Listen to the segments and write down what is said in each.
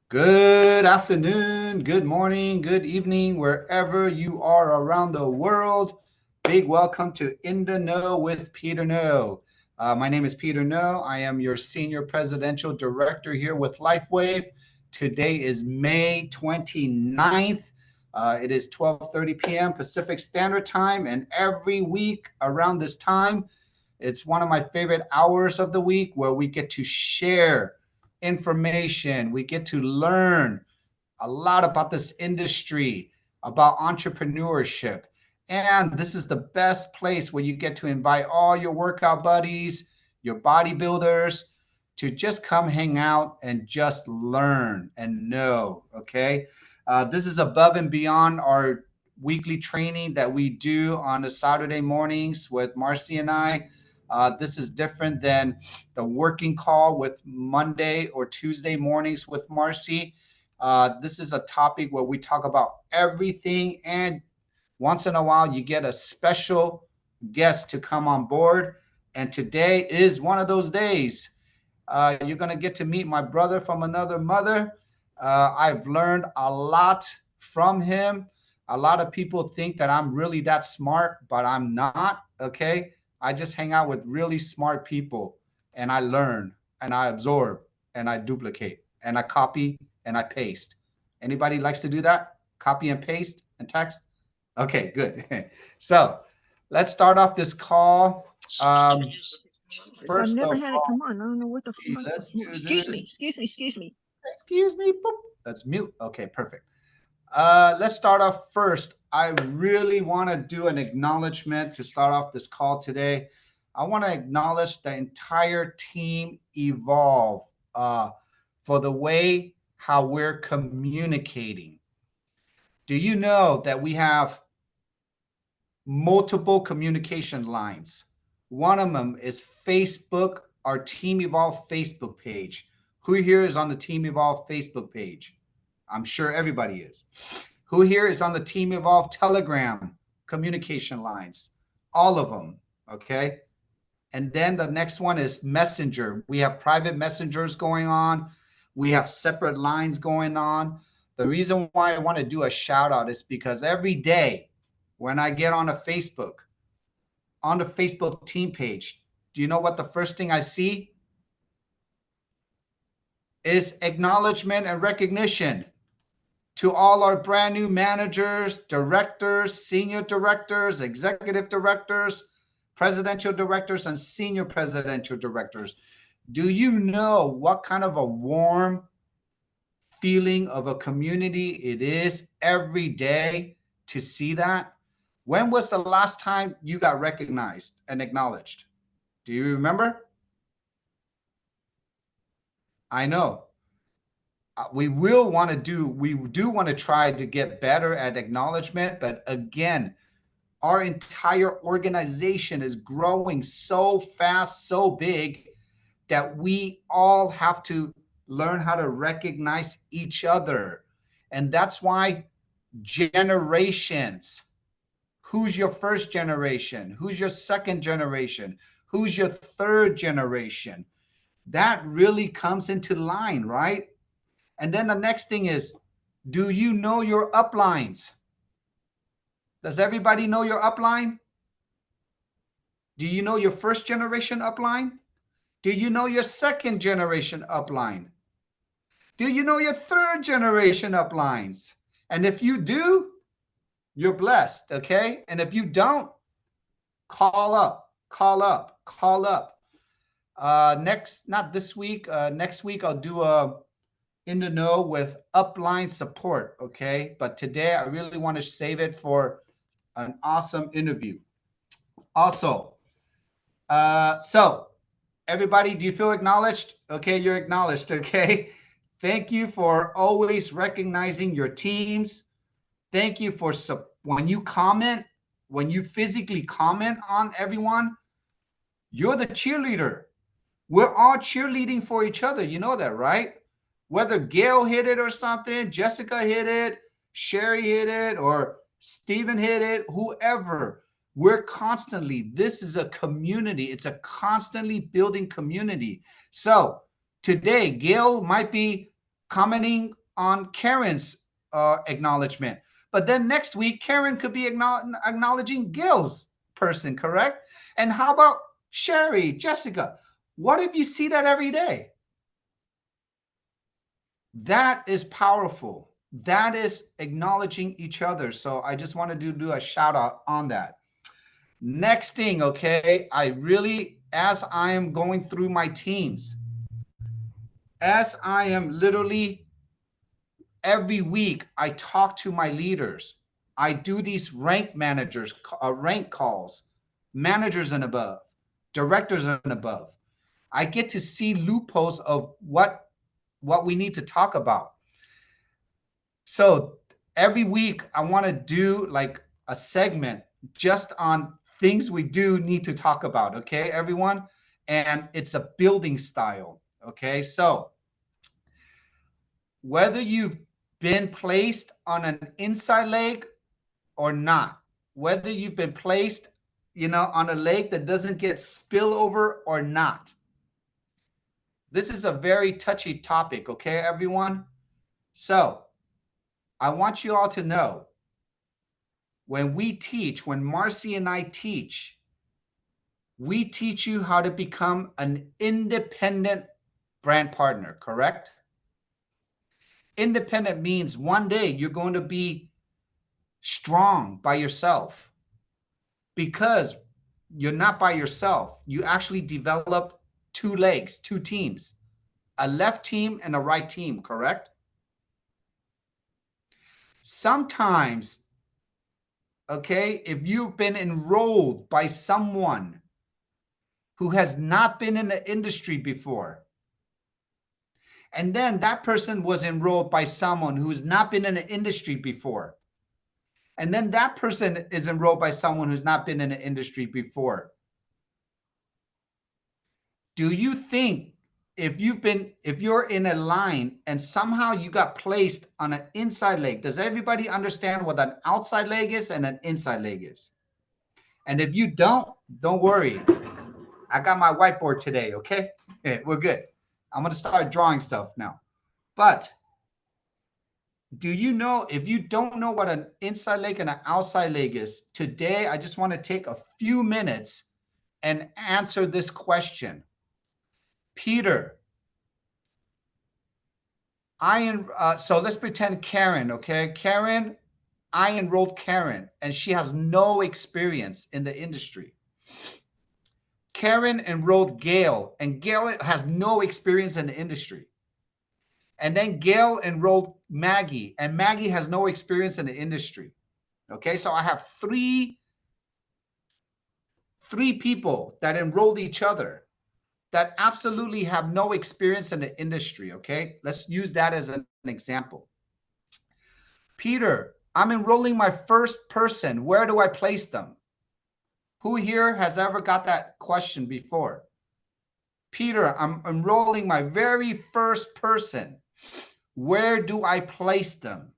Good afternoon, good morning, good evening, wherever you are around the world. Big welcome to In the Know with Peter No. My name is Peter No. I am your Senior Presidential Director here with LifeWave. Today is May 29th. It is 12:30 p.m. Pacific Standard Time, and every week around this time, it's one of my favorite hours of the week where we get to share information. We get to learn a lot about this industry, about entrepreneurship. And this is the best place where you get to invite all your workout buddies, your bodybuilders to just come hang out and just learn and know. Okay. This is above and beyond our weekly training that we do on the Saturday mornings with Marcy and I. This is different than the working call with Monday or Tuesday mornings with Marcy. This is a topic where we talk about everything, and once in a while, you get a special guest to come on board. And today is one of those days. You're going to get to meet my brother from another mother. I've learned a lot from him. A lot of people think that I'm really that smart, but I'm not. Okay. I just hang out with really smart people and I learn and I absorb and I duplicate and I copy and I paste. Anybody likes to do that? Copy and paste and text? Okay, good. So let's start off this call. I've First never of had it all, come on. I don't know what the fuck. let's do Excuse me. this. Excuse me. Excuse me. Excuse me. Boop. Let's mute. Okay, perfect. Let's start off first. I really want to do an acknowledgement to start off this call today. I want to acknowledge the entire team Evolve for the way how we're communicating. Do you know that we have multiple communication lines? One of them is Facebook, our Team Evolve Facebook page. Who here is on the Team Evolve Facebook page? I'm sure everybody is. Who here is on the Team Evolve Telegram communication lines? All of them. Okay. And then the next one is Messenger. We have private messengers going on. We have separate lines going on. The reason why I want to do a shout out is because every day when I get on the Facebook team page, do you know what the first thing I see is? Acknowledgement and recognition to all our brand new managers, directors, senior directors, executive directors, presidential directors, and senior presidential directors. Do you know what kind of a warm feeling of a community it is every day to see that? When was the last time you got recognized and acknowledged? Do you remember? I know. We do want to try to get better at acknowledgement, but again, our entire organization is growing so fast, so big that we all have to learn how to recognize each other. And that's why generations, who's your first generation? Who's your second generation? Who's your third generation? That really comes into line, right? And then the next thing is, do you know your uplines? Does everybody know your upline? Do you know your first generation upline? Do you know your second generation upline? Do you know your third generation uplines? And if you do, you're blessed, okay? And if you don't, call up, call up, call up. Not this week. Next week I'll do a In the Know with upline support, okay? But today I really want to save it for an awesome interview. Also, so everybody, do you feel acknowledged? Okay, you're acknowledged, okay? Thank you for always recognizing your teams. Thank you for when you comment, when you physically comment on everyone, you're the cheerleader. We're all cheerleading for each other. You know that, right? Whether Gail hit it or something, Jessica hit it, Sherry hit it, or Steven hit it, whoever. We're constantly, this is a community. It's a constantly building community. So today, Gail might be commenting on Karen's acknowledgement. But then next week, Karen could be acknowledging Gil's person, correct? And how about Sherry, Jessica? What if you see that every day? That is powerful. That is acknowledging each other. So I just wanted to do a shout out on that. Next thing, okay, as I am going through my teams, as I am literally every week, I talk to my leaders. I do these rank managers, rank calls, managers and above, directors and above. I get to see loopholes of what we need to talk about. So every week I want to do like a segment just on things we do need to talk about. Okay, everyone. And it's a building style. Okay. So whether you've been placed on an inside leg or not, whether you've been placed, on a leg that doesn't get spillover or not, this is a very touchy topic. Okay, everyone. So I want you all to know, when we teach, when Marcy and I teach, we teach you how to become an independent brand partner, correct? Independent means one day you're going to be strong by yourself, because you're not by yourself. You actually develop two legs, two teams, a left team and a right team, correct? Sometimes, okay, if you've been enrolled by someone who has not been in the industry before, and then that person was enrolled by someone who's not been in the industry before, and then that person is enrolled by someone who's not been in the industry before, do you think if you're in a line and somehow you got placed on an inside leg, does everybody understand what an outside leg is and an inside leg is? And if you don't worry. I got my whiteboard today, okay? We're good. I'm going to start drawing stuff now. But do you know, if you don't know what an inside leg and an outside leg is, today I just want to take a few minutes and answer this question. Peter, so let's pretend Karen, okay? Karen, I enrolled Karen, and she has no experience in the industry. Karen enrolled Gail, and Gail has no experience in the industry. And then Gail enrolled Maggie, and Maggie has no experience in the industry. Okay, so I have three people that enrolled each other that absolutely have no experience in the industry. Okay, let's use that as an example. Peter, I'm enrolling my first person. Where do I place them? Who here has ever got that question before? Peter, I'm enrolling my very first person. Where do I place them?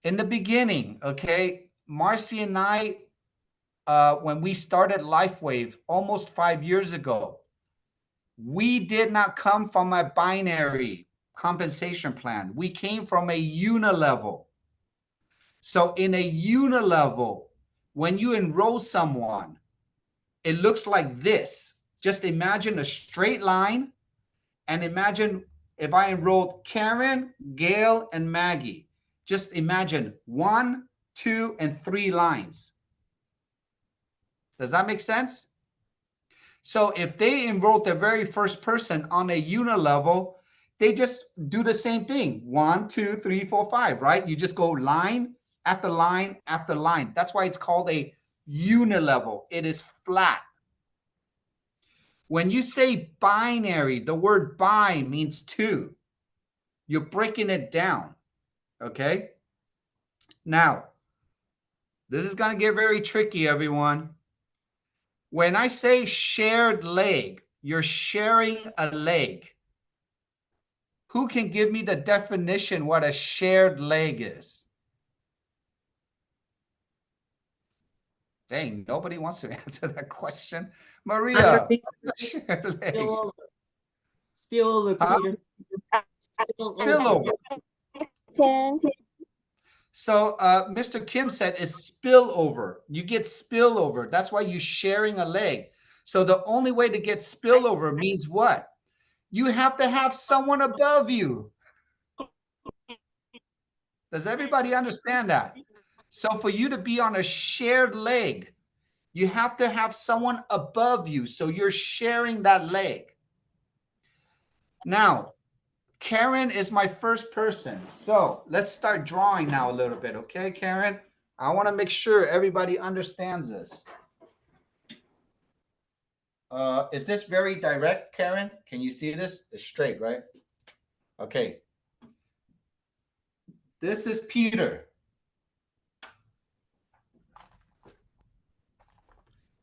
In the beginning, okay, Marcy and I, when we started LifeWave almost 5 years ago, we did not come from a binary compensation plan. We came from a unilevel. So in a unilevel, when you enroll someone, it looks like this. Just imagine a straight line, and imagine if I enrolled Karen, Gail, and Maggie. Just imagine 1, 2, and 3 lines. Does that make sense? So if they enrolled their very first person on a unilevel, they just do the same thing. 1, 2, 3, 4, 5, right? You just go line after line after line. That's why it's called a unilevel. It is flat. When you say binary, the word bi means 2. You're breaking it down. Okay? Now, this is going to get very tricky, everyone. When I say shared leg, you're sharing a leg. Who can give me the definition what a shared leg is? Dang, nobody wants to answer that question. Maria, what's a shared leg? Spill over, Huh? Peter. Spillover. So Mr. Kim said it's spillover. You get spillover. That's why you're sharing a leg. So the only way to get spillover means what? You have to have someone above you. Does everybody understand that? So for you to be on a shared leg, you have to have someone above you. So you're sharing that leg. Now, Karen is my first person. So let's start drawing now a little bit. Okay, Karen? I want to make sure everybody understands this. Is this very direct, Karen? Can you see this? It's straight, right? Okay. This is Peter.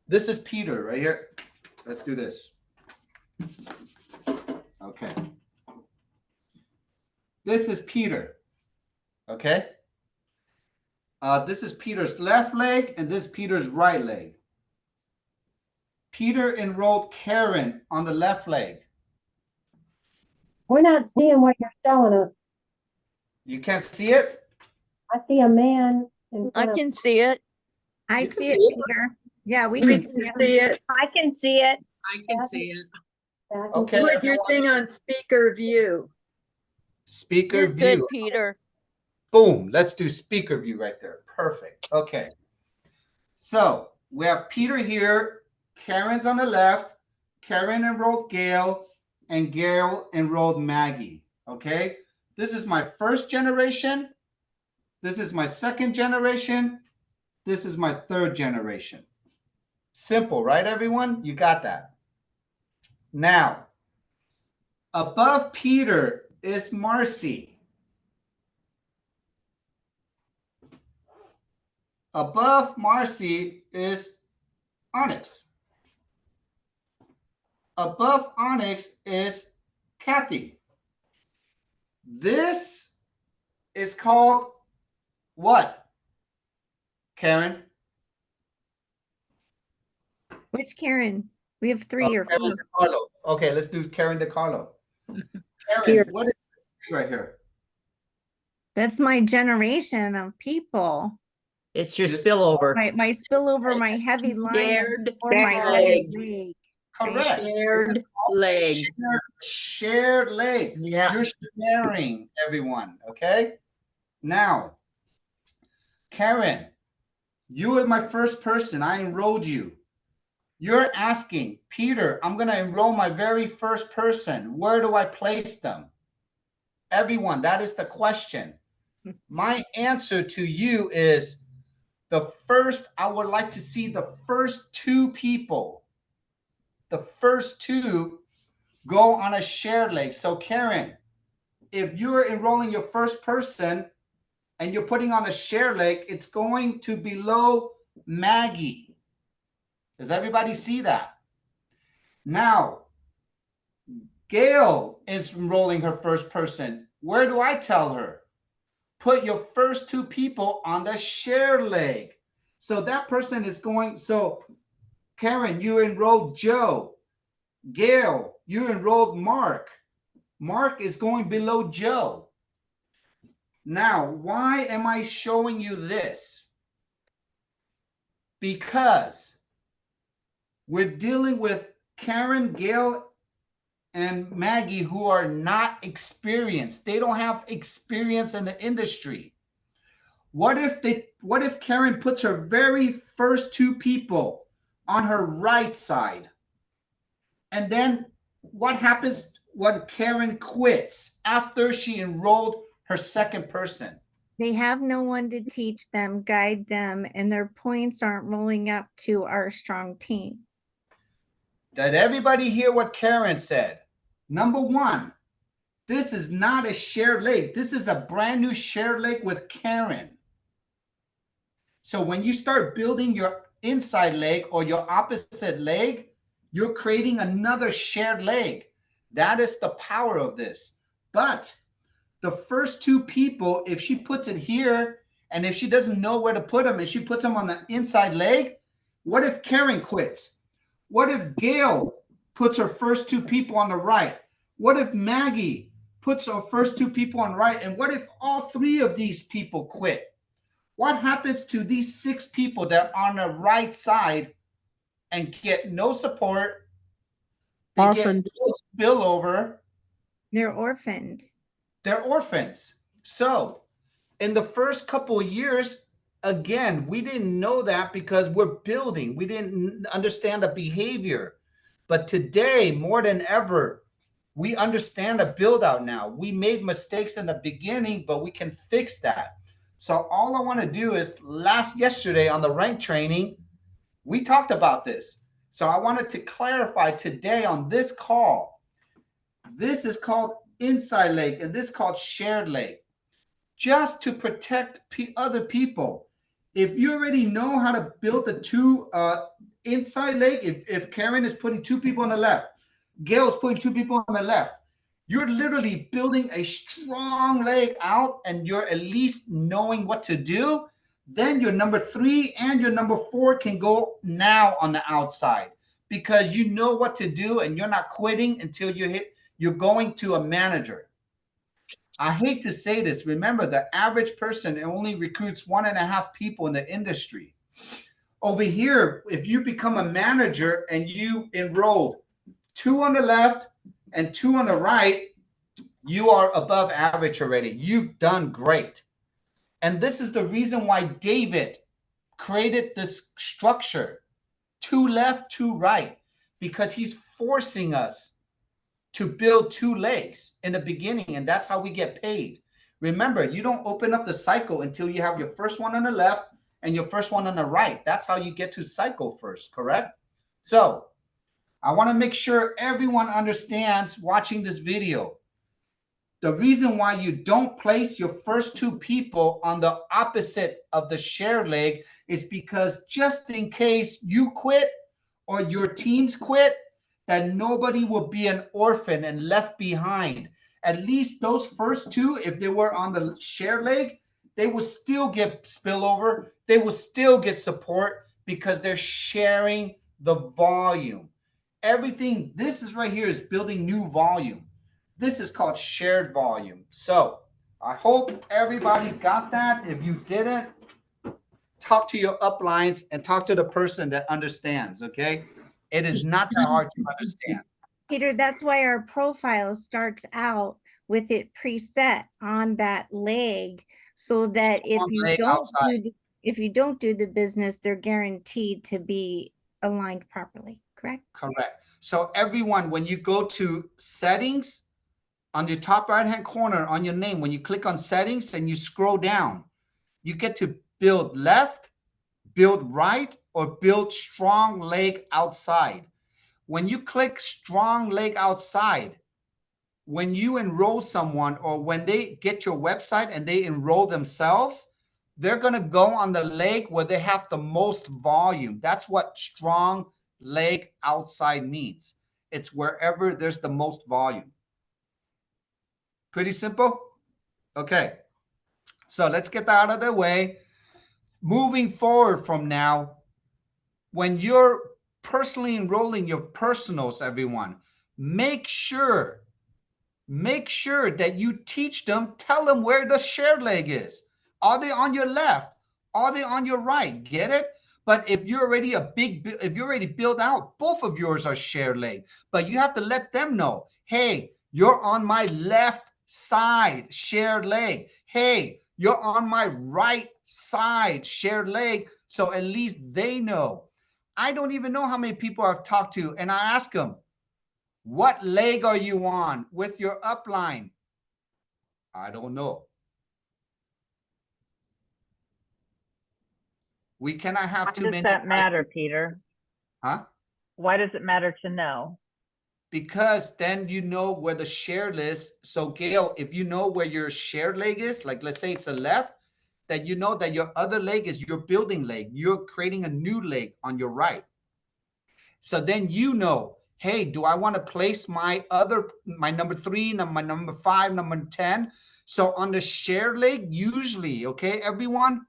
This is Peter right here. Let's do this. Okay. This is Peter. Okay. This is Peter's left leg, and this is Peter's right leg. Peter enrolled Karen on the left leg. We're not seeing what you're showing us. You can't see it? I see a man in I front of can see it. I You can see see it, it? Peter. Yeah, we We can can see it. see it. I can see it. I can see it. that. Okay. Put your thing on speaker view. Speaker You're good, view. Peter. Boom. Let's do speaker view right there. Perfect. Okay. So we have Peter here. Karen's on the left. Karen enrolled Gail, and Gail enrolled Maggie. Okay. This is my first generation. This is my second generation. This is my third generation. Simple, right, everyone? You got that. Now, above Peter is Marcy. Above Marcy is Onyx. Above Onyx is Kathy. This is called what, Karen? Which Karen? We have three or Karen four. DeCarlo. Okay, let's do Karen DeCarlo. Karen, Here. what is right here? That's my generation of people. It's your This- spillover. My spillover, my heavy line Shared or my leg. leg. Correct. Shared leg. Shared leg. Yeah. You're sharing, everyone. Okay. Now, Karen, you were my first person. I enrolled you. You're asking, Peter, I'm going to enroll my very first person. Where do I place them? Everyone, that is the question. My answer to you is the first, I would like to see the first two people. The first two go on a shared leg. So Karen, if you're enrolling your first person and you're putting on a shared leg, it's going to below Maggie. Does everybody see that? Now, Gail is enrolling her first person. Where do I tell her? Put your first two people on the shared leg. So that person is going, so Karen, you enrolled Joe. Gail, you enrolled Mark. Mark is going below Joe. Now, why am I showing you this? Because we're dealing with Karen, Gail, and Maggie who are not experienced. They don't have experience in the industry. What if Karen puts her very first two people on her right side? And then what happens when Karen quits after she enrolled her second person? They have no one to teach them, guide them, and their points aren't rolling up to our strong team. Did everybody hear what Karen said? Number one, this is not a shared leg. This is a brand new shared leg with Karen. So when you start building your inside leg or your opposite leg, you're creating another shared leg. That is the power of this. But the first two people, if she puts it here, and if she doesn't know where to put them, and she puts them on the inside leg, what if Karen quits? What if Gail puts her first two people on the right? What if Maggie puts our first two people on right? And what if all three of these people quit? What happens to these 6 people that are on the right side and get no support? They Orphans. get no spillover. They're orphaned. They're orphans. So in the first couple of years, again, we didn't know that because we're building. We didn't understand the behavior. But today, more than ever, we understand a build out now. We made mistakes in the beginning, but we can fix that. So all I want to do is yesterday on the rank training, we talked about this. So I wanted to clarify today on this call. This is called inside leg and this is called shared leg. Just to protect other people. If you already know how to build the 2 inside leg, if Karen is putting 2 people on the left, Gail's putting 2 people on the left, you're literally building a strong leg out and you're at least knowing what to do. Then your number 3 and your number 4 can go now on the outside because you know what to do and you're not quitting until you're going to a manager. I hate to say this. Remember, the average person only recruits 1.5 people in the industry. Over here, if you become a manager and you enrolled 2 on the left and 2 on the right, you are above average already. You've done great. And this is the reason why David created this structure, 2 left, 2 right, because he's forcing us to build 2 legs in the beginning, and that's how we get paid. Remember, you don't open up the cycle until you have your first one on the left and your first one on the right. That's how you get to cycle first, correct? So I want to make sure everyone understands watching this video. The reason why you don't place your first 2 people on the opposite of the shared leg is because just in case you quit or your teams quit, that nobody will be an orphan and left behind. At least those first 2, if they were on the shared leg, they will still get spillover. They will still get support because they're sharing the volume. Everything, this is right here is building new volume. This is called shared volume. So I hope everybody got that. If you didn't, talk to your uplines and talk to the person that understands, okay? It is not that hard to understand. Peter, that's why our profile starts out with it preset on that leg so that if you don't do the business, they're guaranteed to be aligned properly, correct? Correct. So everyone, when you go to settings on your top right-hand corner on your name, when you click on settings and you scroll down, you get to build left, build right, or build strong leg outside. When you click strong leg outside, when you enroll someone or when they get your website and they enroll themselves, they're going to go on the leg where they have the most volume. That's what strong leg outside means. It's wherever there's the most volume. Pretty simple? Okay. So let's get that out of the way. Moving forward from now, when you're personally enrolling your personals, everyone, make sure that you teach them, tell them where the shared leg is. Are they on your left? Are they on your right? Get it? But if you're already if you're already built out, both of yours are shared leg. But you have to let them know, hey, you're on my left side, shared leg. Hey, you're on my right side, shared leg. So at least they know. I don't even know how many people I've talked to, and I ask them, what leg are you on with your upline? I don't know. We cannot have too many. Why does that matter, Peter? Huh? Why does it matter to know? Because then you know where the shared is. So Gail, if you know where your shared leg is, like let's say it's a left, then you know that your other leg is your building leg. You're creating a new leg on your right. So then you know, hey, do I want to place my number 3, my number 5, number 10? So on the shared leg, usually, okay, everyone,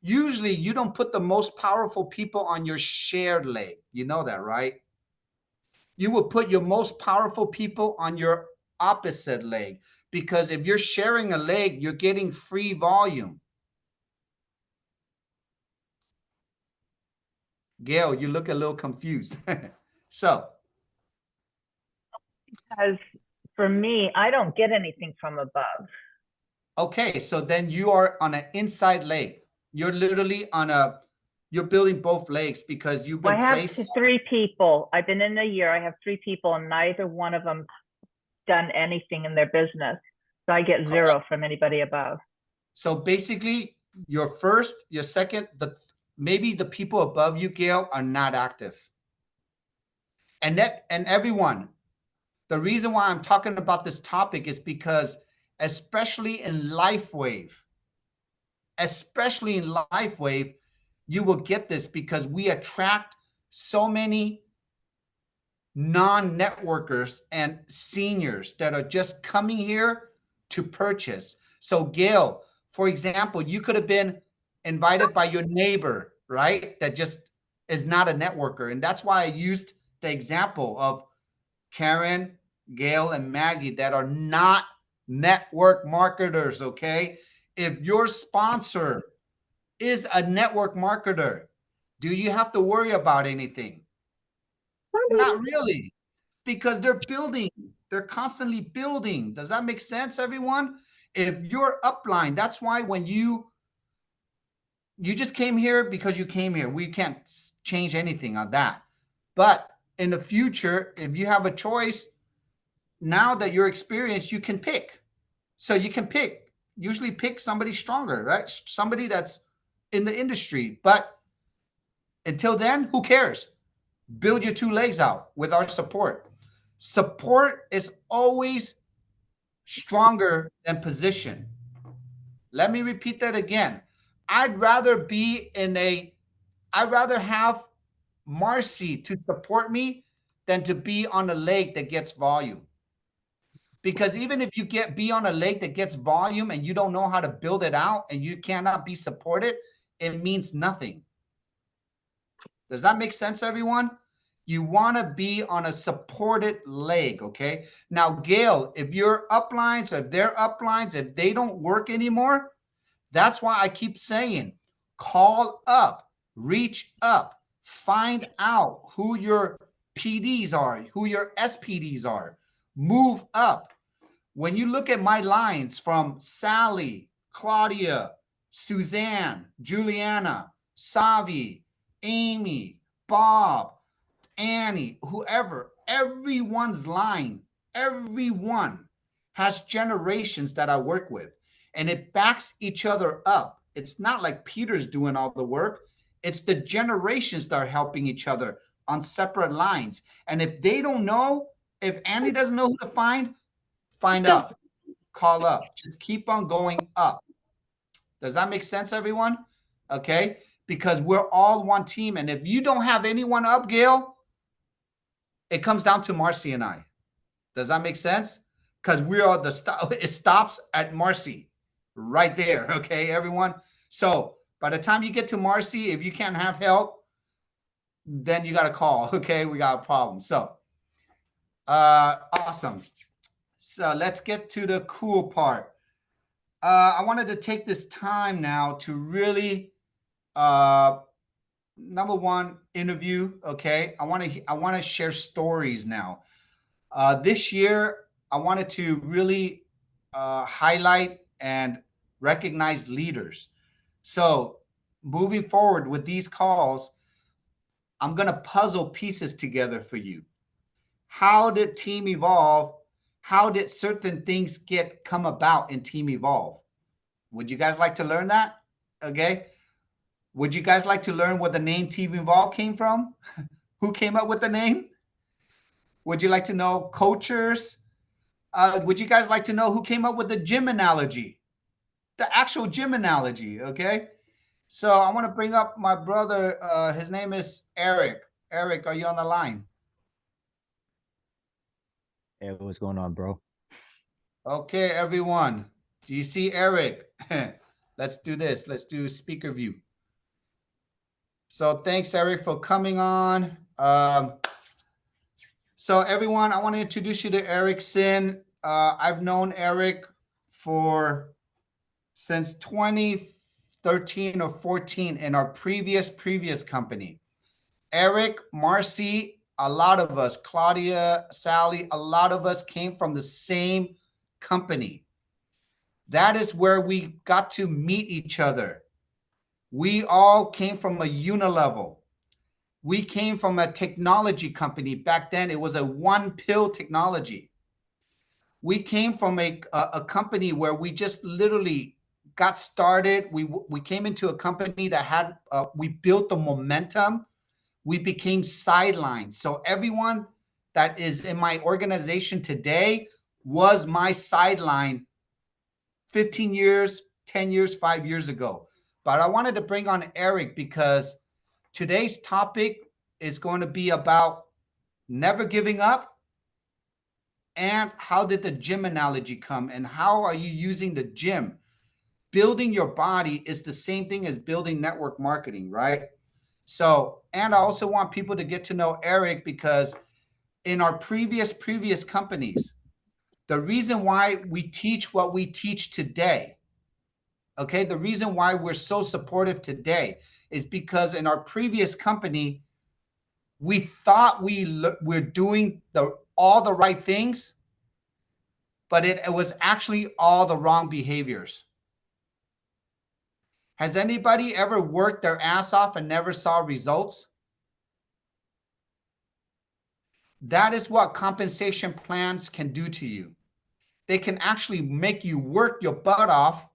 usually you don't put the most powerful people on your shared leg. You know that, right? You will put your most powerful people on your opposite leg, because if you're sharing a leg, you're getting free volume. Gail, you look a little confused. So, Because for me, I don't get anything from above. okay, so then you are on an inside leg. You're literally on you're building both legs because you've I been have placed. three people. I've been in a year. I have three people, and neither one of them done anything in their business. So I get zero from anybody above. So basically, your first, your second, maybe the people above you, Gail, are not active. And everyone, the reason why I'm talking about this topic is because, especially in LifeWave, you will get this because we attract so many non-networkers and seniors that are just coming here to purchase. So Gail, for example, you could have been invited by your neighbor, right? That just is not a networker. And that's why I used the example of Karen, Gail, and Maggie that are not network marketers, okay? If your sponsor is a network marketer, do you have to worry about anything? Not really, because they're building. They're constantly building. Does that make sense, everyone? If you're upline, that's why when you just came here because you came here. We can't change anything on that. But in the future, if you have a choice, now that you're experienced, you can pick. So you can usually pick somebody stronger, right? Somebody that's in the industry. But until then, who cares? Build your two legs out with our support. Support is always stronger than position. Let me repeat that again. I'd rather have Marcy to support me than to be on a leg that gets volume. Because even if you be on a leg that gets volume and you don't know how to build it out and you cannot be supported, it means nothing. Does that make sense, everyone? You want to be on a supported leg, okay? Now, Gail, if your uplines, if their uplines, if they don't work anymore, that's why I keep saying, call up, reach up, find out who your PDs are, who your SPDs are, move up. When you look at my lines from Sally, Claudia, Suzanne, Juliana, Savi, Amy, Bob, Annie, whoever, everyone's line, everyone has generations that I work with, and it backs each other up. It's not like Peter's doing all the work. It's the generations that are helping each other on separate lines. And if they don't know, if Annie doesn't know who to find up, call up. Just keep on going up. Does that make sense, everyone? Okay, because we're all one team. And if you don't have anyone up, Gail, it comes down to Marcy and I. Does that make sense? Because we are it stops at Marcy right there. Okay, everyone. So by the time you get to Marcy, if you can't have help, then you got to call. Okay, we got a problem. So awesome. So let's get to the cool part. I wanted to take this time now to really, number one, interview. Okay, I want to share stories now. This year, I wanted to really highlight and recognize leaders. So moving forward with these calls, I'm going to puzzle pieces together for you. How did Team Evolve? How did certain things come about in Team Evolve? Would you guys like to learn that? Okay. Would you guys like to learn where the name Team Evolve came from? Who came up with the name? Would you like to know coaches? Would you guys like to know who came up with the gym analogy? The actual gym analogy, okay? So I want to bring up my brother. His name is Eric. Eric, are you on the line? Hey, what's going on, bro? Okay, everyone. Do you see Eric? Let's do this. Let's do speaker view. So thanks, Eric, for coming on. So everyone, I want to introduce you to Eric Sin. I've known Eric for since 2013 or 14 in our previous company. Eric, Marcy, a lot of us, Claudia, Sally, a lot of us came from the same company. That is where we got to meet each other. We all came from a Unilevel. We came from a technology company. Back then, it was a one pill technology. We came from a company where we just literally got started. We came into a company that had, we built the momentum. We became sidelines. So everyone that is in my organization today was my sideline 15 years, 10 years, 5 years ago. But I wanted to bring on Eric because today's topic is going to be about never giving up and how did the gym analogy come and how are you using the gym? Building your body is the same thing as building network marketing, right? So, and I also want people to get to know Eric because in our previous companies, the reason why we teach what we teach today, okay, the reason why we're so supportive today is because in our previous company, we thought we're doing all the right things, but it was actually all the wrong behaviors. Has anybody ever worked their ass off and never saw results? That is what compensation plans can do to you. They can actually make you work your butt off,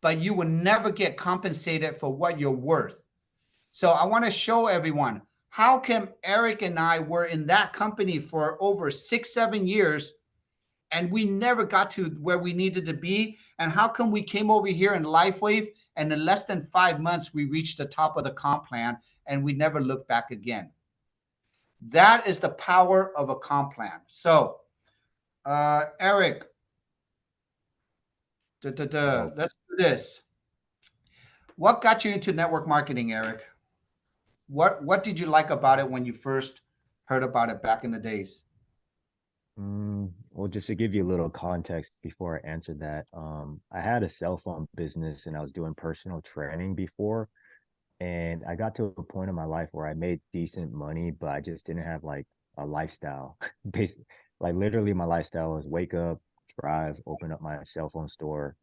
but you will never get compensated for what you're worth. So I want to show everyone how come Eric and I were in that company for over 6-7 years and we never got to where we needed to be, and how come we came over here in LifeWave and in less than 5 months we reached the top of the comp plan and we never looked back again. That is the power of a comp plan. So Eric, let's do this. What got you into network marketing, Eric? What did you like about it when you first heard about it back in the days? Well, just to give you a little context before I answer that, I had a cell phone business and I was doing personal training before, and I got to a point in my life where I made decent money, but I just didn't have like a lifestyle. Basically, like literally my lifestyle was wake up, drive, open up my cell phone store,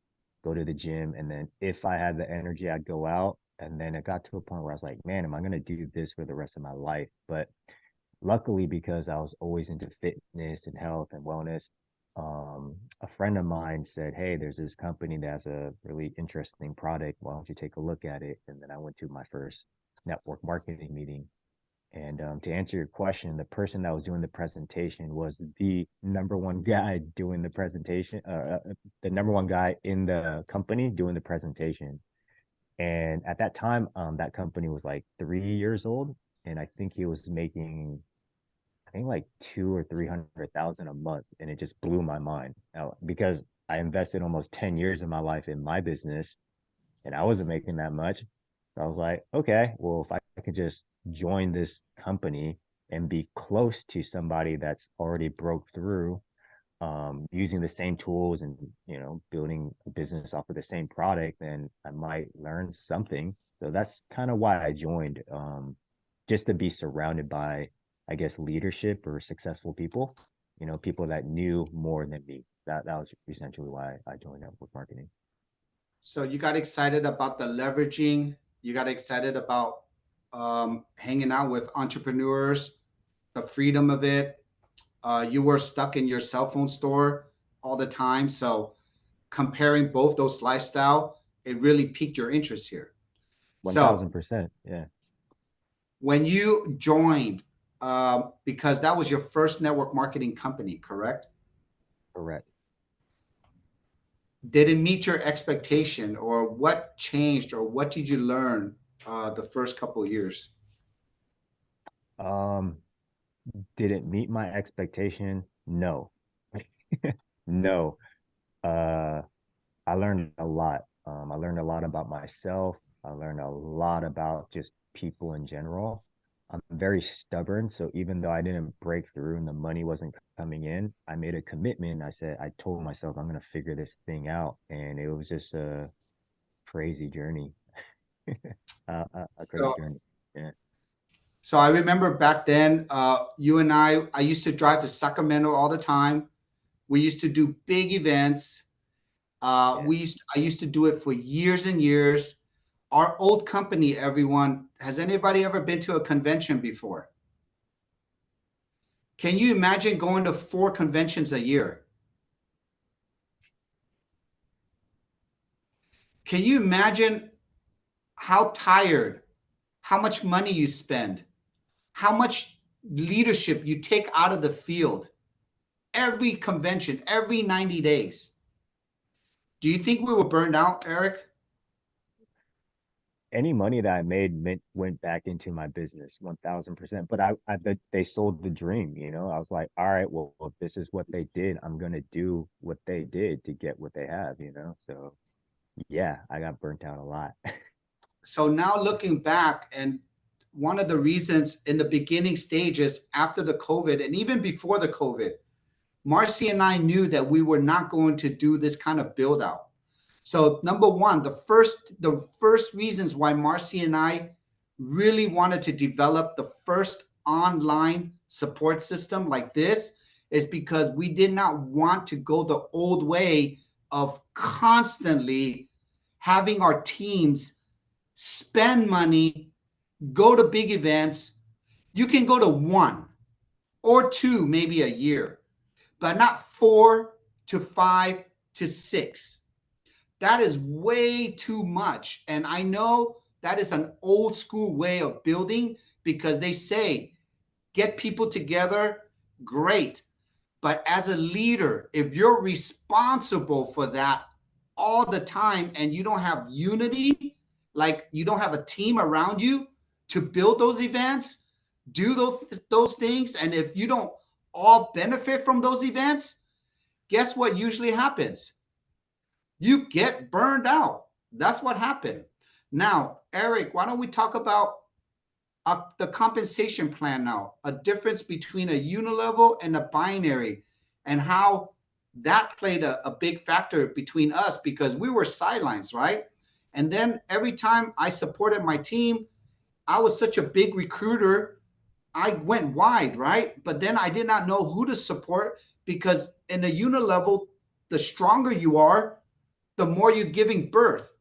go to the gym, and then if I had the energy, I'd go out. And then it got to a point where I was like, man, am I gonna do this for the rest of my life? But luckily, because I was always into fitness and health and wellness, a friend of mine said, hey, there's this company that has a really interesting product. Why don't you take a look at it? And then I went to my first network marketing meeting. And to answer your question, the person that was doing the presentation was the number one guy doing the presentation, the number one guy in the company doing the presentation. And at that time, that company was like 3 years old, and I think he was making, I think like 200,000 or 300,000 a month, and it just blew my mind out because I invested almost 10 years of my life in my business, and I wasn't making that much. So I was like, okay, well, if I could just join this company and be close to somebody that's already broke through, using the same tools and building a business off of the same product, then I might learn something. So that's kind of why I joined, just to be surrounded by, I guess, leadership or successful people, people that knew more than me. That was essentially why I joined network marketing. So you got excited about the leveraging. You got excited about hanging out with entrepreneurs, the freedom of it. You were stuck in your cell phone store all the time. So comparing both those lifestyle, it really piqued your interest here. 1000%. Yeah. When you joined, because that was your first network marketing company, correct? Correct. Did it meet your expectation, or what changed, or what did you learn the first couple of years? Did it meet my expectation? No. No. I learned a lot. I learned a lot about myself. I learned a lot about just people in general. I'm very stubborn. So even though I didn't break through and the money wasn't coming in, I made a commitment. I told myself I'm going to figure this thing out. And it was just a crazy journey, a crazy So, journey. Yeah. so I remember back then, you and I used to drive to Sacramento all the time. We used to do big events. Yeah. I used to do it for years and years. Our old company, everyone, has anybody ever been to a convention before? Can you imagine going to 4 conventions a year? Can you imagine how tired, how much money you spend, how much leadership you take out of the field every convention, every 90 days? Do you think we were burned out, Eric? Any money that I made went back into my business 1000%. But they sold the dream, you know. I was like, all right, well, if this is what they did, I'm gonna do what they did to get what they have, you know. So yeah, I got burnt out a lot. So now looking back, and one of the reasons in the beginning stages after the COVID and even before the COVID, Marcy and I knew that we were not going to do this kind of build out. So number one, the first reasons why Marcy and I really wanted to develop the first online support system like this is because we did not want to go the old way of constantly having our teams spend money, go to big events. You can go to 1 or 2 maybe a year, but not 4 to 5 to 6. That is way too much. And I know that is an old school way of building because they say get people together, great. But as a leader, if you're responsible for that all the time and you don't have unity, like you don't have a team around you to build those events, do those things, and if you don't all benefit from those events, guess what usually happens? You get burned out. That's what happened. Now, Eric, why don't we talk about the compensation plan now, a difference between a unilevel and a binary, and how that played a big factor between us because we were sidelines, right? And then every time I supported my team, I was such a big recruiter. I went wide, right? But then I did not know who to support because in a unilevel, the stronger you are, the more you're giving birth.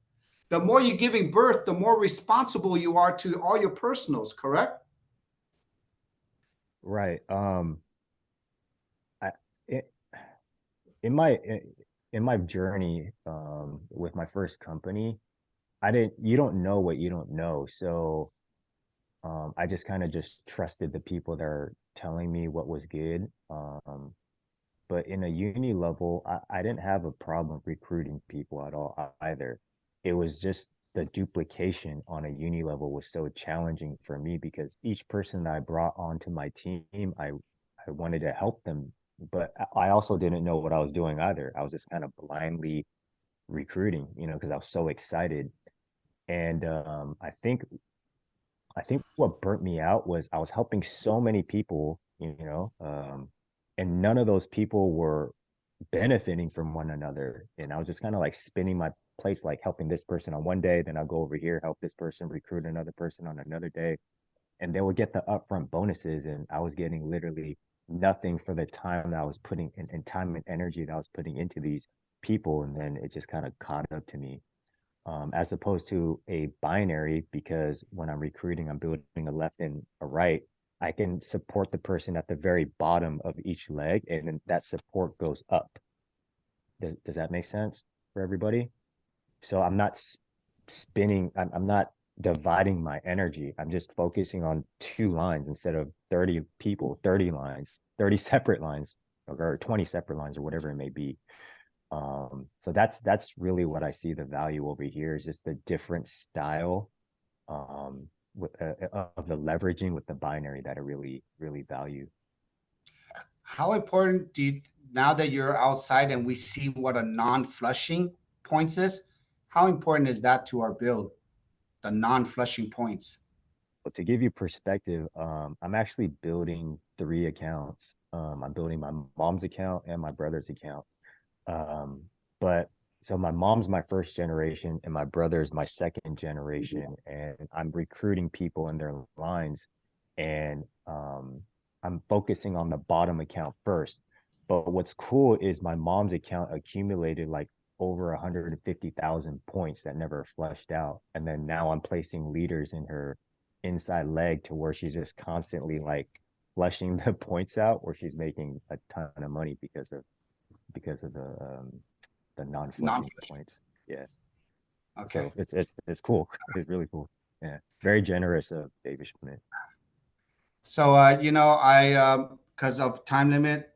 The more you're giving birth, the more responsible you are to all your personals, correct? Right. I it, in my in my journey with my first company, you don't know what you don't know. So I just kind of just trusted the people that are telling me what was good. But in a uni level, I didn't have a problem recruiting people at all either. It was just the duplication on a uni level was so challenging for me because each person that I brought onto my team, I wanted to help them, but I also didn't know what I was doing either. I was just kind of blindly recruiting, you know, because I was so excited. And I think what burnt me out was I was helping so many people, you know, and none of those people were benefiting from one another. And I was just kind of like spinning my plates, like helping this person on one day, then I'll go over here, help this person, recruit another person on another day. And they would get the upfront bonuses. And I was getting literally nothing for the time that I was putting in and time and energy that I was putting into these people. And then it just kind of caught up to me as opposed to a binary, because when I'm recruiting, I'm building a left and a right. I can support the person at the very bottom of each leg, and then that support goes up. Does that make sense for everybody? So I'm not spinning, I'm not dividing my energy. I'm just focusing on 2 lines instead of 30 people, 30 lines, 30 separate lines, or 20 separate lines, or whatever it may be. So that's really what I see the value over here is just the different style with of the leveraging with the binary that I really value. How important do you, now that you're outside and we see what a non-flushing points is, how important is that to our build, the non-flushing points? But to give you perspective, I'm actually building 3 accounts. I'm building my mom's account and my brother's account. Um, but so my mom's my first generation and my brother's my second generation, and I'm recruiting people in their lines, and I'm focusing on the bottom account first. But what's cool is my mom's account accumulated like over 150,000 points that never fleshed out. And then now I'm placing leaders in her inside leg to where she's just constantly like fleshing the points out, where she's making a ton of money because of the non-flushing Non-flush. points. Yeah. Okay. So it's cool. It's really cool. Yeah. Very generous of David Schmidt. So, you know, because of time limit,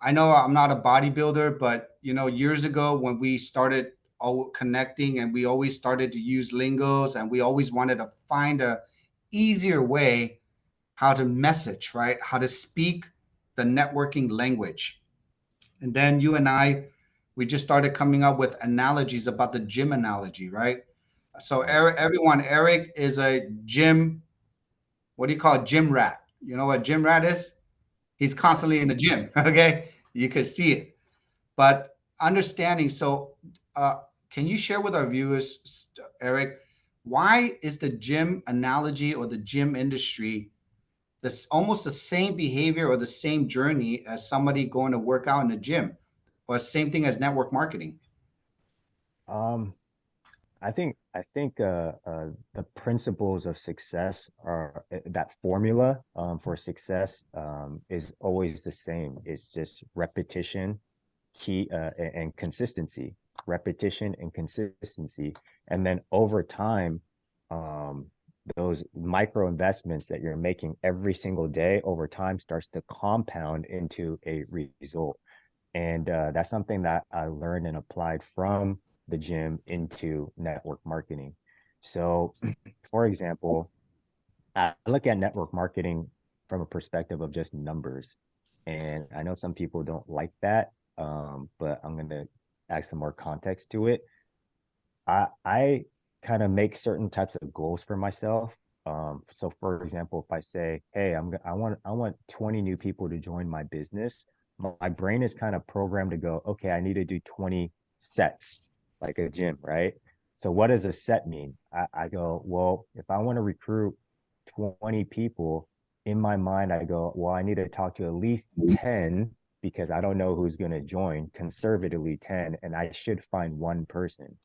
I know I'm not a bodybuilder, but, you know, years ago when we started all connecting and we always started to use lingos and we always wanted to find a easier way how to message, right? How to speak the networking language. And then you and we just started coming up with analogies about the gym analogy, right? So Eric is a gym, what do you call it? Gym rat. You know what gym rat is? He's constantly in the gym. Okay. You could see it. But understanding, so can you share with our viewers, Eric, why is the gym analogy or the gym industry this almost the same behavior or the same journey as somebody going to work out in the gym, or same thing as network marketing? Um, I think the principles of success are that formula for success is always the same. It's just repetition, and consistency, repetition and consistency, and then over time, um, those micro investments that you're making every single day over time starts to compound into a result. And that's something that I learned and applied from the gym into network marketing. So, for example, I look at network marketing from a perspective of just numbers. And I know some people don't like that, but I'm going to add some more context to it. I kind of make certain types of goals for myself. So for example, if I say, hey, I want 20 new people to join my business, my brain is kind of programmed to go, okay, I need to do 20 sets, like a gym, right? So what does a set mean? I go, well, if I want to recruit 20 people, in my mind, I go, well, I need to talk to at least 10 because I don't know who's going to join, conservatively 10, and I should find one person.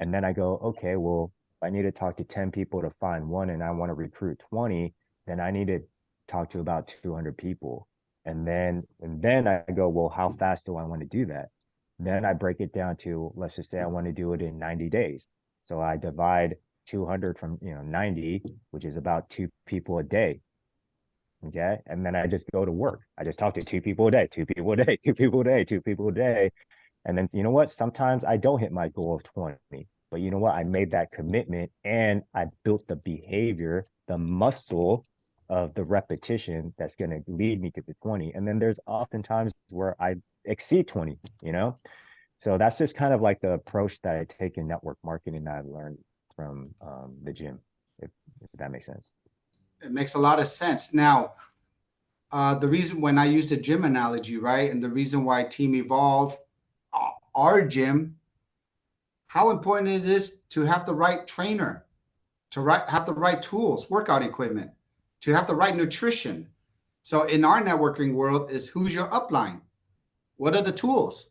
And then I go, okay, well, I need to talk to 10 people to find one and I want to recruit 20, then I need to talk to about 200 people. And then I go, well, how fast do I want to do that? Then I break it down to, let's just say I want to do it in 90 days. So I divide 200 from, 90, which is about 2 people a day. Okay. And then I just go to work. I just talk to 2 people a day, 2 people a day, 2 people a day, 2 people a day. And then you know what? Sometimes I don't hit my goal of 20, but you know what? I made that commitment and I built the behavior, the muscle of the repetition that's going to lead me to the 20. And then there's oftentimes where I exceed 20. So that's just kind of like the approach that I take in network marketing that I've learned from the gym, if that makes sense. It makes a lot of sense. Now, the reason when I use the gym analogy, right, and the reason why Team Evolve, our gym, how important it is to have the right trainer, to have the right tools, workout equipment, to have the right nutrition. So in our networking world is who's your upline? What are the tools,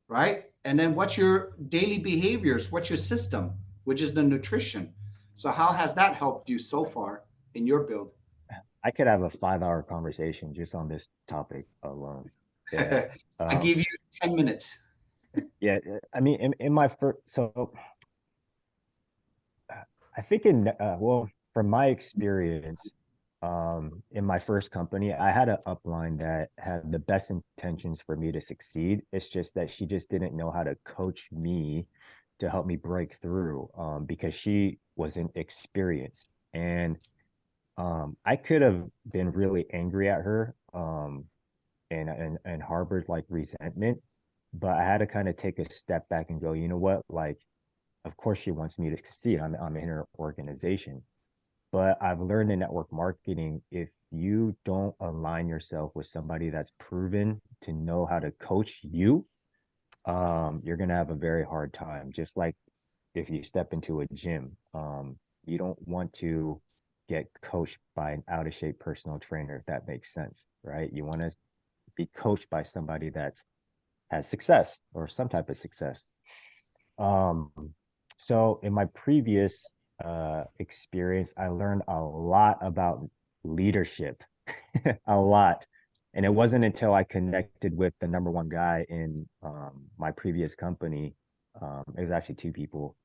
right? And then what's your daily behaviors? What's your system, which is the nutrition? So how has that helped you so far in your build? I could have a 5-hour conversation just on this topic alone. Yeah. I give you 10 minutes. Yeah. I mean, in my first, so I think well, from my experience, in my first company, I had an upline that had the best intentions for me to succeed. It's just that she just didn't know how to coach me to help me break through, because she wasn't experienced. And I could have been really angry at her, and harbored like resentment, but I had to kind of take a step back and go, you know what? Like, of course she wants me to succeed. I'm in her organization. But I've learned in network marketing, if you don't align yourself with somebody that's proven to know how to coach you, you're gonna have a very hard time. Just like if you step into a gym, you don't want to get coached by an out of shape personal trainer, if that makes sense, right? You want to be coached by somebody that's has success or some type of success. Um, so in my previous experience, I learned a lot about leadership, a lot. And it wasn't until I connected with the number one guy in my previous company, it was actually two people.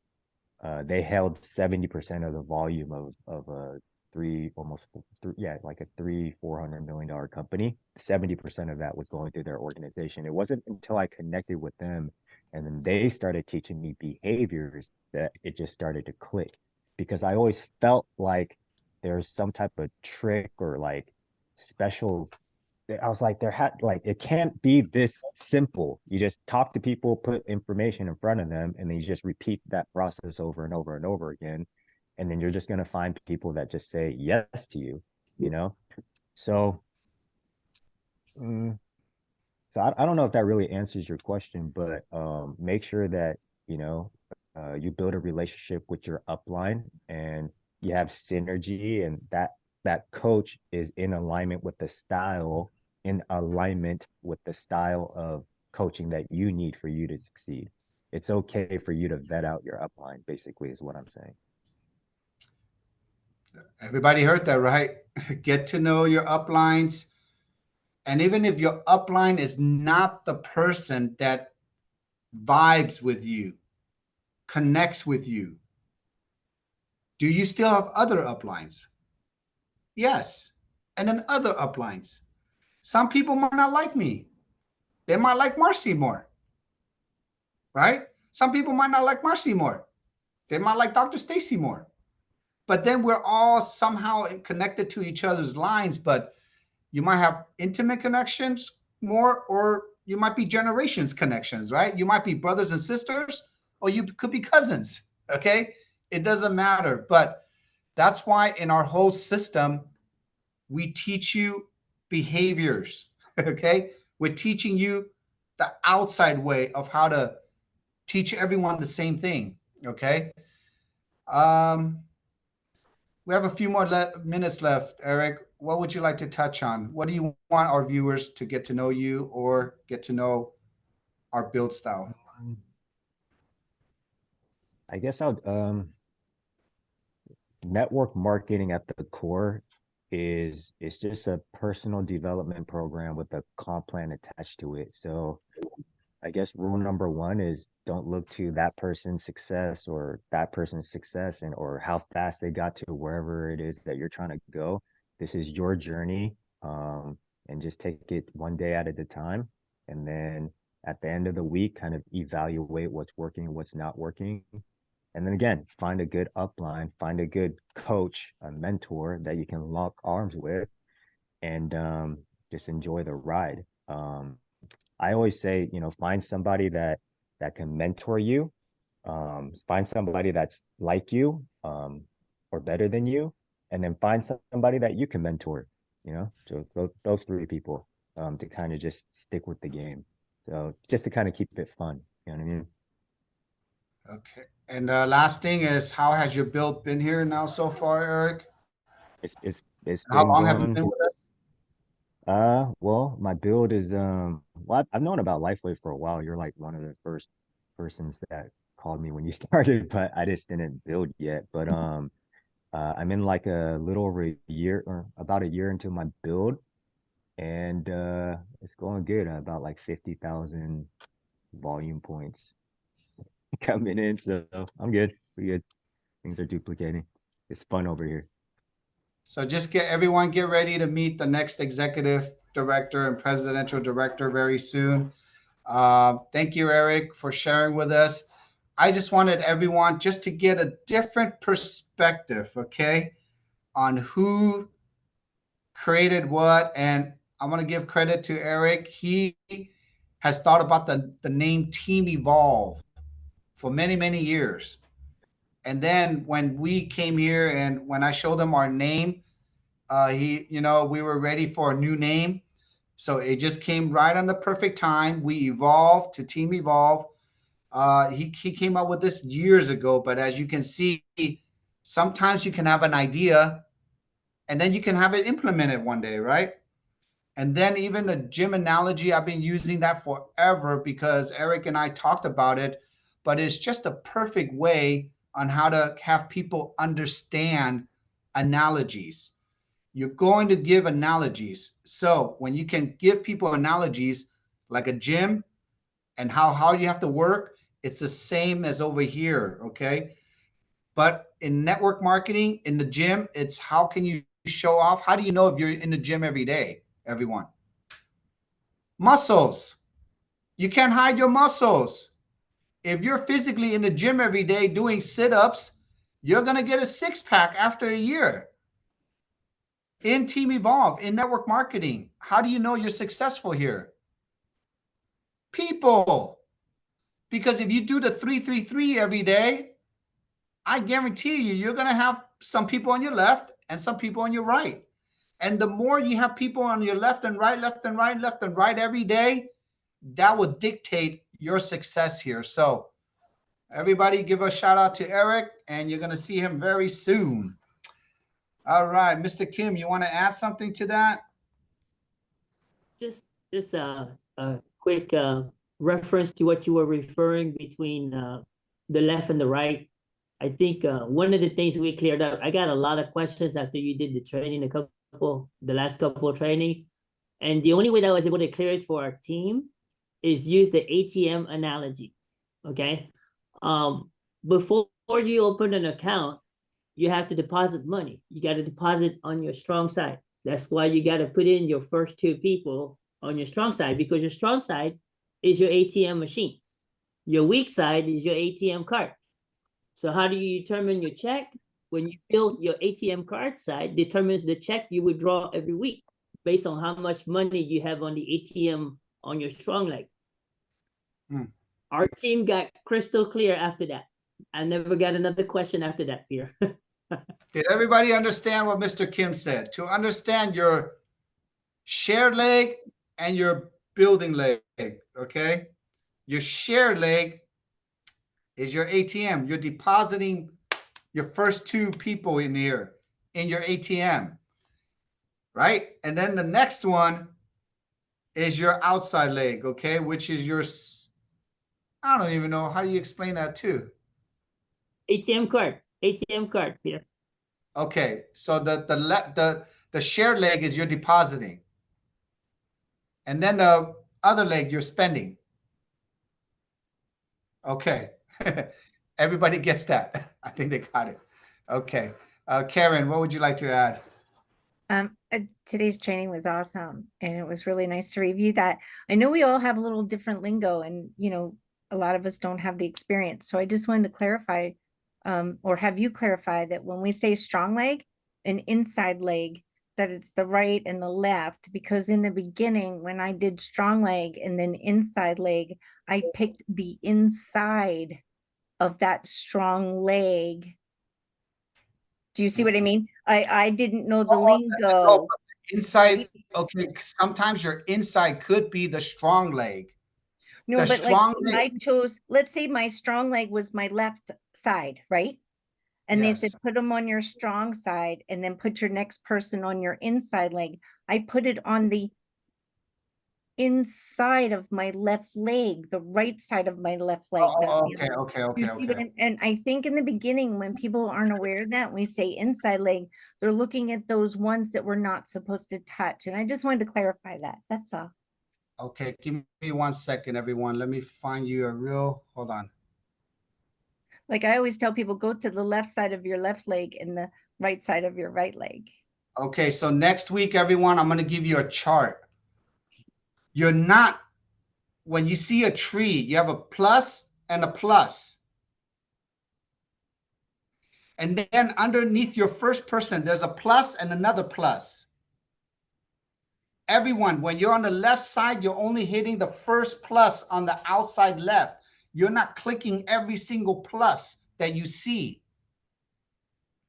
They held 70% of the volume of a like a $400 million company. 70% of that was going through their organization. It wasn't until I connected with them and then they started teaching me behaviors that it just started to click, because I always felt like there's some type of trick or like special. I was like, it can't be this simple. You just talk to people, put information in front of them, and then you just repeat that process over and over and over again. And then you're just going to find people that just say yes to you, you know? So, mm, I don't know if that really answers your question, but make sure that, you build a relationship with your upline and you have synergy, and that coach is in alignment with the style of coaching that you need for you to succeed. It's okay for you to vet out your upline, basically, is what I'm saying. Everybody heard that, right? Get to know your uplines. And even if your upline is not the person that vibes with you, connects with you, do you still have other uplines? Yes. And then other uplines. Some people might not like me. They might like Marcy more, right? Some people might not like Marcy more. They might like Dr. Stacy more. But then we're all somehow connected to each other's lines, but you might have intimate connections more, or you might be generations connections, right? You might be brothers and sisters, or you could be cousins, okay? It doesn't matter. But that's why in our whole system, we teach you behaviors, okay? We're teaching you the outside way of how to teach everyone the same thing, okay? We have a few more minutes left. Eric, what would you like to touch on? What do you want our viewers to get to know you or get to know our build style? I guess network marketing at the core is just a personal development program with a comp plan attached to it. So I guess rule number one is don't look to that person's success or that person's success and or how fast they got to wherever it is that you're trying to go. This is your journey, and just take it one day at a time. And then at the end of the week, kind of evaluate what's working and what's not working. And then again, find a good upline, find a good coach, a mentor that you can lock arms with, and just enjoy the ride. I always say, find somebody that can mentor you. Find somebody that's like you, or better than you, and then find somebody that you can mentor. So those three people, to kind of just stick with the game. So just to kind of keep it fun. You know what I mean? Okay. And last thing is, how has your build been here now so far, Eric? It's How been long have you going. been with us? Well, my build is well, I've known about Lifeway for a while. You're like one of the first persons that called me when you started, but I just didn't build yet. But I'm in like a little over a year or about a year into my build, and it's going good. About like 50,000 volume points coming in, so I'm good. We good. Things are duplicating. It's fun over here. So just get ready to meet the next executive director and presidential director very soon. Thank you, Eric, for sharing with us. I just wanted everyone just to get a different perspective, okay, on who created what. And I'm going to give credit to Eric. He has thought about the name Team Evolve for many, many years. And then when we came here and when I showed him our name, we were ready for a new name. So it just came right on the perfect time. We evolved to Team Evolve. He came up with this years ago, but as you can see, sometimes you can have an idea and then you can have it implemented one day, right? And then even the gym analogy, I've been using that forever because Eric and I talked about it, but it's just a perfect way on how to have people understand analogies. You're going to give analogies. So when you can give people analogies like a gym and how you have to work, it's the same as over here, okay? But in network marketing, in the gym, it's how can you show off? How do you know if you're in the gym every day, everyone? Muscles. You can't hide your muscles. If you're physically in the gym every day doing sit-ups, you're going to get a six-pack after a year. In Team Evolve, in network marketing, how do you know you're successful here? People. Because if you do the 3-3-3 every day, I guarantee you're going to have some people on your left and some people on your right. And the more you have people on your left and right, left and right, left and right every day, that will dictate your success here. So everybody give a shout out to Eric, and you're going to see him very soon. All right, Mr. Kim, you want to add something to that? Just a quick reference to what you were referring between the left and the right. I think one of the things we cleared up, I got a lot of questions after you did the training, the last couple of training. And the only way that I was able to clear it for our team is use the ATM analogy, okay? Before you open an account, you have to deposit money. You got to deposit on your strong side. That's why you got to put in your first two people on your strong side, because your strong side is your ATM machine. Your weak side is your ATM card. So how do you determine your check? When you build your ATM card side, determines the check you withdraw every week based on how much money you have on the ATM on your strong leg. Our team got crystal clear after that. I never got another question after that, Peter. Did everybody understand what Mr. Kim said? To understand your shared leg and your building leg, okay? Your shared leg is your ATM. You're depositing your first two people in here in your ATM, right? And then the next one is your outside leg, okay? Which is your, I don't even know, how do you explain that too? ATM card, Peter. Okay, so the shared leg is you're depositing. And then the other leg, you're spending. Okay. Everybody gets that. I think they got it. Okay. Karen, what would you like to add? Today's training was awesome, and it was really nice to review that. I know we all have a little different lingo, and a lot of us don't have the experience. So I just wanted to clarify, or have you clarify that when we say strong leg and inside leg, that it's the right and the left, because in the beginning, when I did strong leg and then inside leg, I picked the inside of that strong leg. Do you see what I mean? I didn't know the lingo. Inside, okay, sometimes your inside could be the strong leg. No, the but strong like I chose, let's say my strong leg was my left side, right? And Yes. they said, put them on your strong side and then put your next person on your inside leg. I put it on the inside of my left leg, the right side of my left leg. Oh, not the okay, other. You see what and I think in the beginning, when people aren't aware of that, we say inside leg, they're looking at those ones that we're not supposed to touch. And I just wanted to clarify that. That's all. Okay, give me 1 second, everyone. Let me find you hold on. Like I always tell people, go to the left side of your left leg and the right side of your right leg. Okay, so next week, everyone, I'm going to give you a chart. You're not, when you see a tree, you have a plus and a plus. And then underneath your first person, there's a plus and another plus. Everyone, when you're on the left side, you're only hitting the first plus on the outside left. You're not clicking every single plus that you see.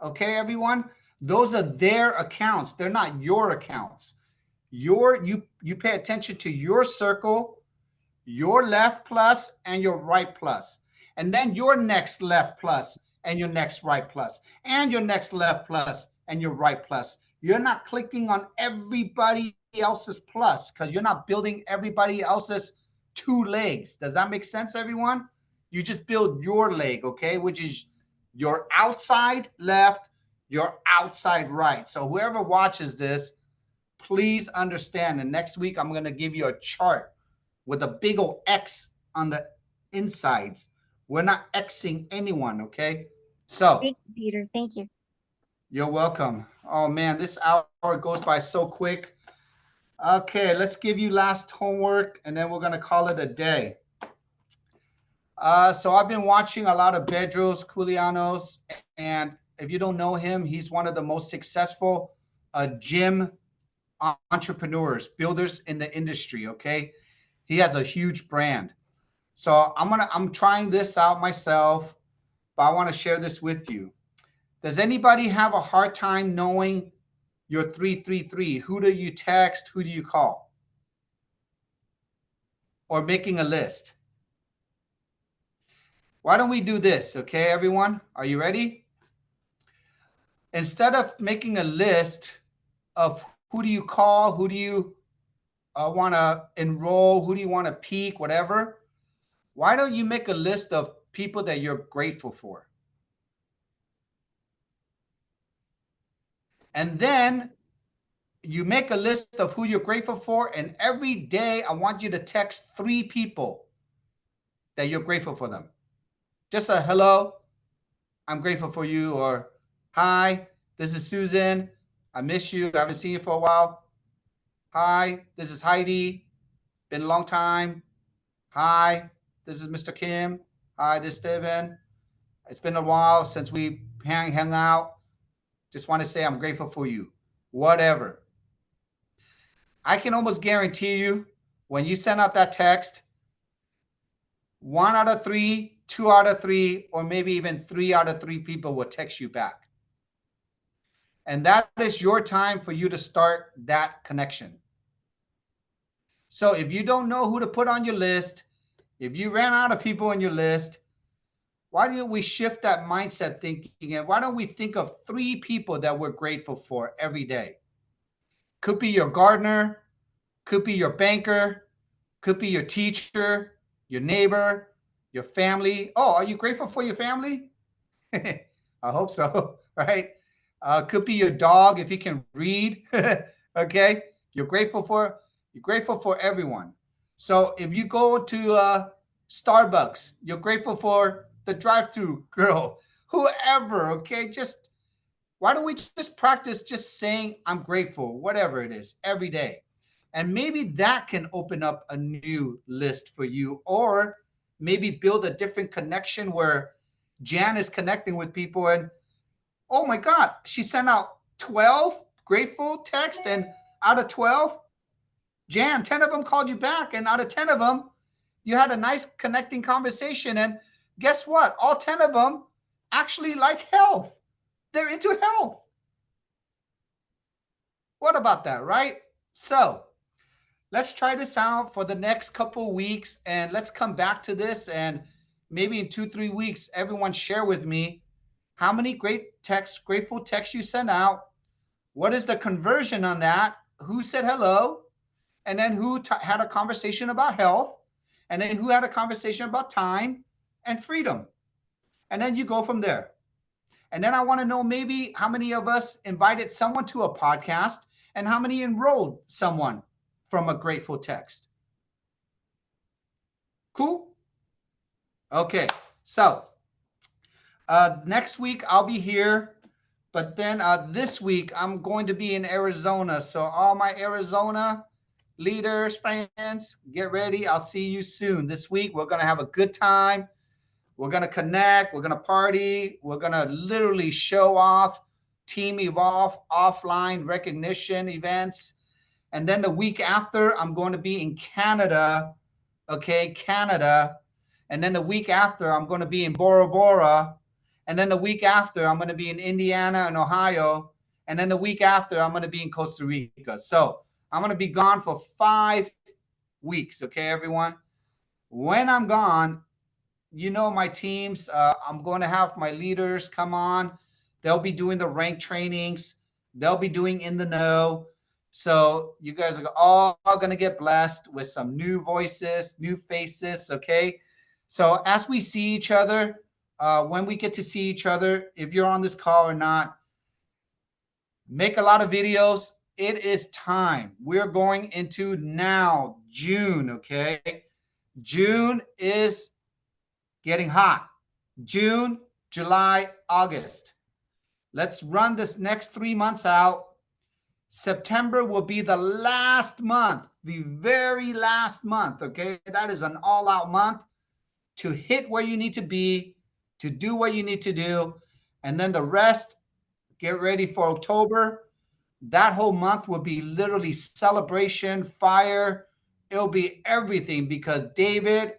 Okay, everyone? Those are their accounts. They're not your accounts. You pay attention to your circle, your left plus and your right plus, and then your next left plus and your next right plus, and your next left plus and your right plus. You're not clicking on everybody else's plus because you're not building everybody else's two legs. Does that make sense, everyone? You just build your leg, okay, which is your outside left, your outside right. So whoever watches this, please understand. And next week, I'm going to give you a chart with a big old X on the insides. We're not Xing anyone, okay? So Thank you, Peter. Thank you. you're welcome. Oh man, this hour goes by so quick. Okay, let's give you last homework and then we're going to call it a day. So I've been watching a lot of Bedros Koulianos, and if you don't know him, he's one of the most successful gym entrepreneurs, builders in the industry. Okay, he has a huge brand. So I'm trying this out myself, but I want to share this with you. Does anybody have a hard time knowing your 333? Who do you text? Who do you call? Or making a list? Why don't we do this, okay, everyone? Are you ready? Instead of making a list of who do you call, who do you want to enroll, who do you want to peak, whatever, why don't you make a list of people that you're grateful for? And then you make a list of who you're grateful for, and every day I want you to text 3 people that you're grateful for them. Just a hello, I'm grateful for you, or hi, this is Susan, I miss you, I haven't seen you for a while. Hi, this is Heidi, been a long time. Hi, this is Mr. Kim. Hi, this is Steven. It's been a while since we hung out. Just want to say I'm grateful for you. Whatever. I can almost guarantee you when you send out that text, 1 out of 3, 2 out of 3, or maybe even 3 out of 3 people will text you back. And that is your time for you to start that connection. So if you don't know who to put on your list, if you ran out of people on your list, why don't we shift that mindset thinking, and why don't we think of 3 people that we're grateful for every day? Could be your gardener, could be your banker, could be your teacher, your neighbor, your family. Oh, are you grateful for your family? I hope so, right? Could be your dog if he can read. Okay, you're grateful for everyone. So if you go to Starbucks, you're grateful for the drive-through girl, whoever. Okay, just why don't we just practice just saying I'm grateful, whatever it is, every day, and maybe that can open up a new list for you, or maybe build a different connection where Jan is connecting with people and, oh my God, she sent out 12 grateful texts, and out of 12, Jan, 10 of them called you back, and out of 10 of them, you had a nice connecting conversation, and guess what? All 10 of them actually like health. They're into health. What about that, right? So let's try this out for the next couple of weeks, and let's come back to this, and maybe in 2-3 weeks, everyone share with me how many grateful texts you sent out. What is the conversion on that? Who said hello? And then who had a conversation about health? And then who had a conversation about time and freedom? And then you go from there. And then I want to know maybe how many of us invited someone to a podcast and how many enrolled someone from a grateful text. Cool? Okay, so next week I'll be here, but then this week I'm going to be in Arizona. So all my Arizona leaders, friends, get ready. I'll see you soon. This week we're going to have a good time. We're going to connect. We're going to party. We're going to literally show off Team Evolve offline recognition events. And then the week after, I'm going to be in Canada. Okay, Canada. And then the week after, I'm going to be in Bora Bora. And then the week after, I'm going to be in Indiana and Ohio. And then the week after, I'm going to be in Costa Rica. So I'm going to be gone for 5 weeks. Okay, everyone. When I'm gone, you know my teams. I'm going to have my leaders come on. They'll be doing the rank trainings. They'll be doing In the Know. So you guys are all going to get blessed with some new voices, new faces, okay? So as we see each other, when we get to see each other, if you're on this call or not, make a lot of videos. It is time. We're going into now, June, okay? June is getting hot. June, July, August. Let's run this next 3 months out. September will be the last month, the very last month, okay? That is an all-out month to hit where you need to be, to do what you need to do, and then the rest, get ready for October. That whole month will be literally celebration, fire. It'll be everything because David,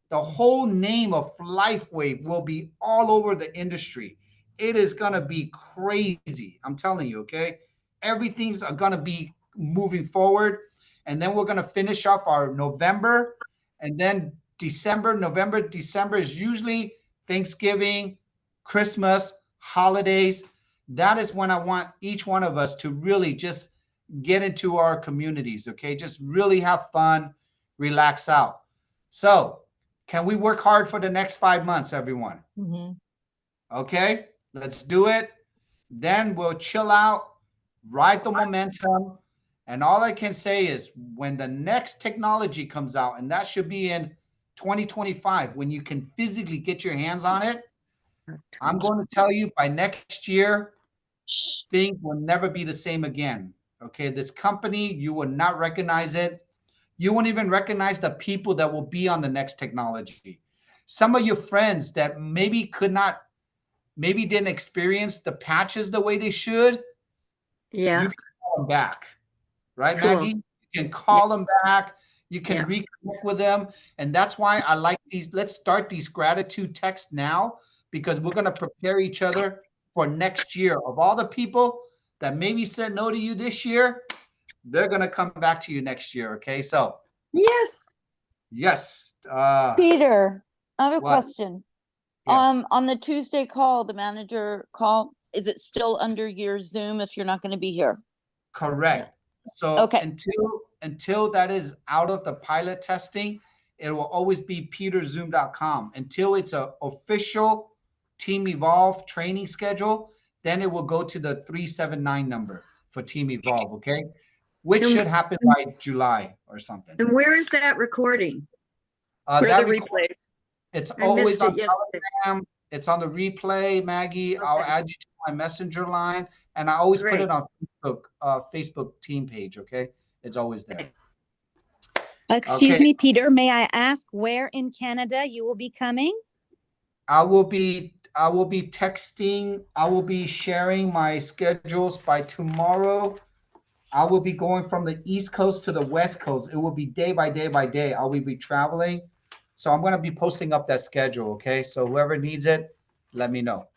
the whole name of LifeWave will be all over the industry. It is going to be crazy. I'm telling you, okay? Everything's going to be moving forward. And then we're going to finish off our November. And then December, November, December is usually Thanksgiving, Christmas, holidays. That is when I want each one of us to really just get into our communities, okay? Just really have fun, relax out. So can we work hard for the next 5 months, everyone? Okay, let's do it. Then we'll chill out, ride the momentum. And all I can say is when the next technology comes out, and that should be in 2025, when you can physically get your hands on it, I'm going to tell you by next year, things will never be the same again. Okay, this company, you will not recognize it. You won't even recognize the people that will be on the next technology. Some of your friends that maybe didn't experience the patches the way they should, Yeah. you can call them back, right, Cool. Maggie? You can call them back. You can reconnect with them. And that's why I like these. Let's start these gratitude texts now because we're going to prepare each other for next year. Of all the people that maybe said no to you this year, they're going to come back to you next year. Okay. So, Yes. yes. Peter, I have a what? question. Yes. On the Tuesday call, the manager call, is it still under your Zoom if you're not going to be here? Correct. So Okay. until that is out of the pilot testing, it will always be peterzoom.com until it's an official Team Evolve training schedule. Then it will go to the 379 number for Team Evolve. Okay. Which should happen by July or something. And where is that recording? For That the record- replays. It's I always missed it on yesterday. Telegram. It's on the replay, Maggie. I'll Okay. add you to my messenger line, and I always put Great. it on Facebook team page. Okay, it's always there. Excuse Okay. me, Peter, may I ask where in Canada you will be coming? I will be texting. I will be sharing my schedules by tomorrow. I will be going from the East Coast to the West Coast. It will be day by day by day. I will be traveling. So I'm going to be posting up that schedule. Okay. So whoever needs it, let me know.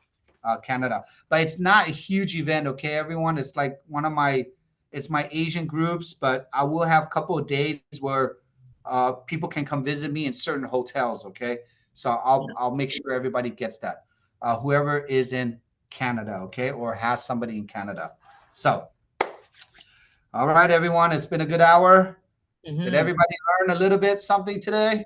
Canada. But it's not a huge event. Okay, everyone. It's like it's my Asian groups, but I will have a couple of days where people can come visit me in certain hotels. Okay. So I'll make sure everybody gets that. Whoever is in Canada, okay, or has somebody in Canada. So, all right, everyone, it's been a good hour. Did everybody learn a little bit something today?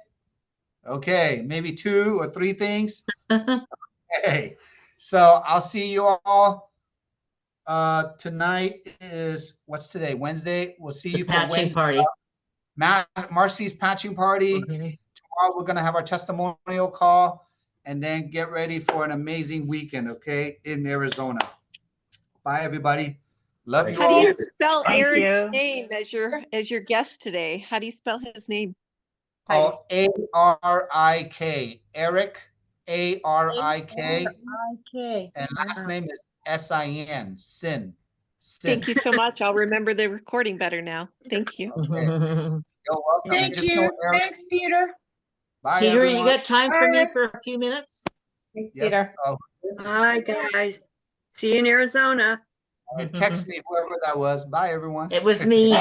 Okay, maybe 2 or 3 things. Okay, so I'll see you all. Tonight is what's today? Wednesday. We'll see you for Patching Wednesday. party. Marcy's patching party. Tomorrow we're gonna have our testimonial call, and then get ready for an amazing weekend. Okay, in Arizona. Bye, everybody. Love you How do all. you spell Thank Eric's you. name as your guest today? How do you spell his name? Oh, A-R-I-K. Eric. A-R-I-K. Okay. And last name is S-I-N. Sin. Thank you so much. I'll remember the recording better now. Thank you. Okay. You're welcome. And Thank just know you. Eric. Thanks, Peter. Bye, Peter, everyone. you got time for me for a few minutes? Yes. Bye, guys. See you in Arizona. Text me whoever that was. Bye, everyone. It was me.